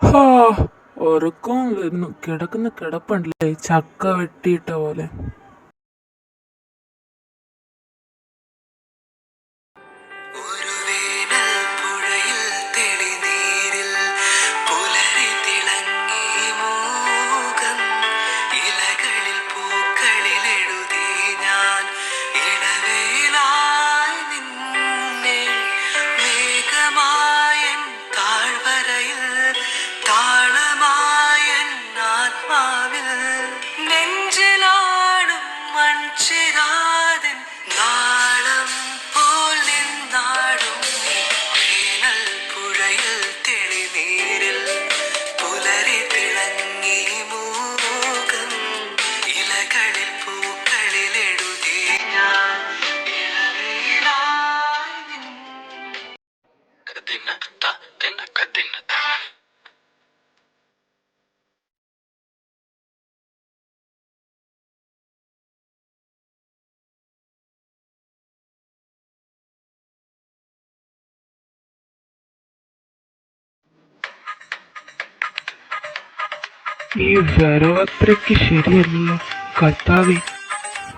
ഹാ, ഉറക്കവും വരുന്നു. കിടക്കുന്ന കിടപ്പുണ്ടല്ലേ ചക്ക വെട്ടിയിട്ട പോലെ. ഈ വരവത്രയ്ക്ക് ശരിയല്ല കർത്താവേ.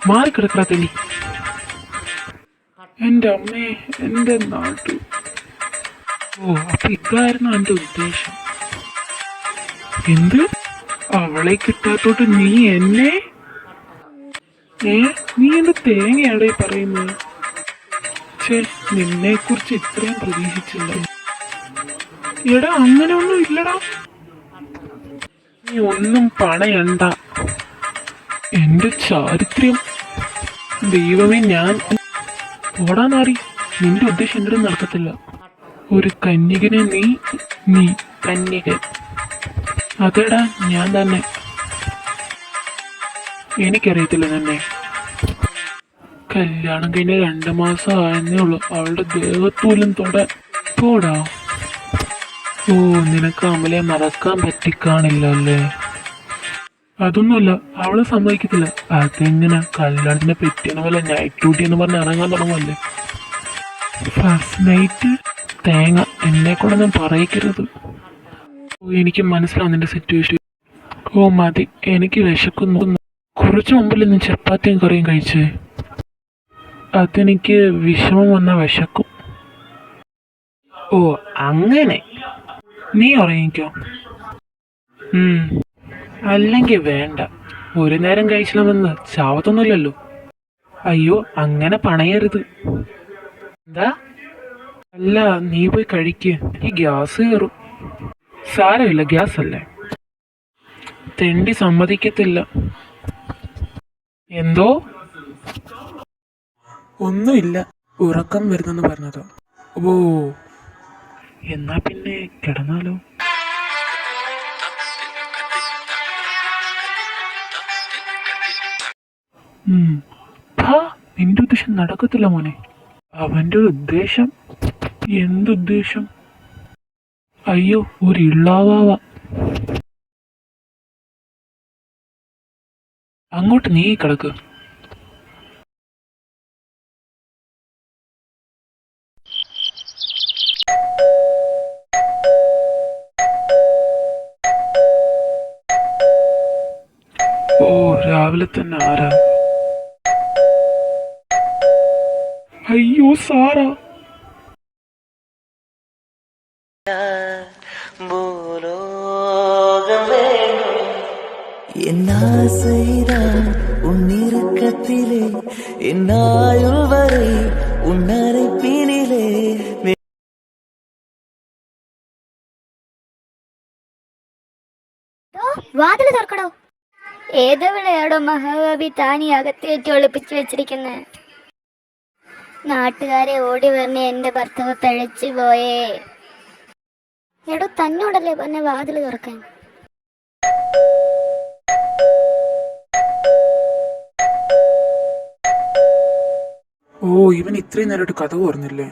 മാറിക്കിടക്കട തെളി. എൻ്റെ അമ്മേ, എൻ്റെ നാട്ടു. ഓ, അപ്പൊ ഇതായിരുന്നു എൻ്റെ ഉദ്ദേശം. എന്ത്? അവളെ കിട്ടാത്തോട്ട് നീ എന്നെ നീ എന്റെ തേങ്ങയാടേ പറയുന്നത്? നിന്നെ കുറിച്ച് ഇത്രയും പ്രതീക്ഷിച്ചില്ല. എടാ, അങ്ങനെ ഒന്നും ഇല്ലടാ. നീ ഒന്നും പണയണ്ട. എന്റെ ചാരിത്രം ദൈവമേ, ഞാൻ ഓടാനാറി. നിന്റെ ഉദ്ദേശം എൻ്റെ നടക്കത്തില്ല. ഒരു കന്യകനെ നീ കന്യകൻ. അതെടാ, ഞാൻ തന്നെ. എനിക്കറിയത്തില്ല തന്നെ. കല്യാണം കഴിഞ്ഞ 2 മാസം ആയെന്നേ ഉള്ളൂ. അവളുടെ ദേഹത്തൂലും പോടാ. ഓ, നിനക്ക് അമലെ മറക്കാൻ പറ്റിക്കാണില്ല അല്ലേ? അതൊന്നുമല്ല, അവള് സമ്മതിക്കത്തില്ല. അതെങ്ങനെ? കല്യാണത്തിനെ പറ്റിയെന്ന പോലെ നൈറ്റ് ഡ്യൂട്ടി എന്ന് പറഞ്ഞ് ഇറങ്ങാൻ തുടങ്ങുമല്ലേ. ഫസ്റ്റ് നൈറ്റ് തേങ്ങ എന്നെ കൊണ്ടൊന്നും പറയിക്കരുത്. ഓ, എനിക്ക് മനസ്സിലാവും നിന്റെ സിറ്റുവേഷൻ. ഓ മതി, എനിക്ക് വിശക്കുന്നു. കുറച്ചു മുമ്പിൽ നിന്ന് ചപ്പാത്തിയും കറിയും കഴിച്ചേ. അതെനിക്ക് വിഷമം വന്ന വിശക്കും. ഓ അങ്ങനെ. നീ ഉറങ്ങിക്കോ. അല്ലെങ്കിൽ വേണ്ട. ഒരു നേരം കഴിച്ചില്ലെന്ന് ചാവത്തൊന്നുമില്ലല്ലോ. അയ്യോ, അങ്ങനെ പണയരുത്. എന്താ? അല്ല, നീ പോയി കഴിക്ക്. ഈ ഗ്യാസ് കയറും. സാരമില്ല, ഗ്യാസ് അല്ലേ. തെണ്ടി സമ്മതിക്കത്തില്ല. എന്തോ? ഒന്നുമില്ല, ഉറക്കം വരുന്നെന്ന് പറഞ്ഞതോ. ഓ, എന്നാ പിന്നെ കിടന്നാലോ? നിന്റെ ഉദ്ദേശം നടക്കത്തില്ല മോനെ. അവന്റെ ഉദ്ദേശം? എന്തുദ്ദേശം? അയ്യോ, ഒരു ഇള്ളാവാവ. അങ്ങോട്ട് നീ കിടക്ക്. ഓ, രാവിലെ തന്നെ ആരാ? അയ്യോ, സാറാ. ഉന്നിറക്കത്തിലെ എന്നായുൾ വരെ ഉന്നരപ്പിനിലെ വാതില് തുറക്കടോ. ഏതെവിടെയാടോ മഹാഭാവി താനി അകത്തേറ്റി ഒളിപ്പിച്ചു വെച്ചിരിക്കുന്നത്? നാട്ടുകാരെ ഓടി പറഞ്ഞ് എന്റെ ഭർത്താവ് പിഴച്ചു പോയേ. എടോ, തന്നോടല്ലേ പറഞ്ഞ വാതില് തുറക്കാൻ? ഓ, ഇവൻ ഇത്രയും നേരമായിട്ട് കഥ പറഞ്ഞില്ലേ?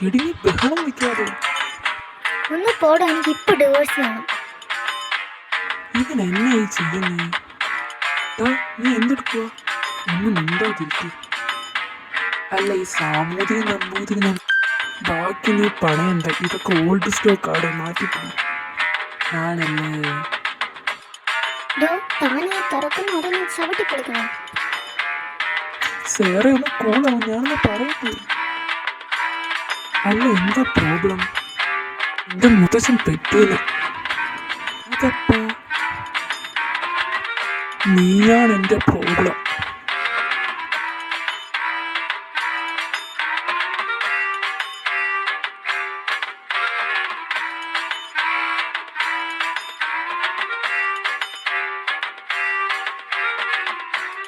എടി, നീ ബഹളം വെക്കാതെ. ഒന്ന് പോടാ, എനിക്ക് ഇപ്പൊ ഡിവോഴ്സ് വേണം. ഇവൻ എന്നായി ചെയ്യുന്നേ? നീ എന്തെടുക്കുക? ഒന്നും മിണ്ടാതിരിക്കും. അല്ല, ഈ സാമൂതിരി നമ്പൂതിരി ബാക്കി നീ പണയണ്ട, ഇതൊക്കെ ഓൾഡ് സ്റ്റോക്ക് ആണ്, മാറ്റിപ്പോയി. ആണല്ലേ? ഡോ താനേ തുറക്കുന്ന ഉടനെ ചവിട്ടി കൊടുക്കണം. സേറെ ഒന്ന് കൂളാവും, ഞാനൊന്ന് പറയട്ടെ. അല്ല എന്താ പ്രോബ്ലം? എന്റെ മുത്തശ്ശൻ പെറ്റൂല. അതപ്പാ നീയാണ് എന്റെ പ്രോബ്ലം.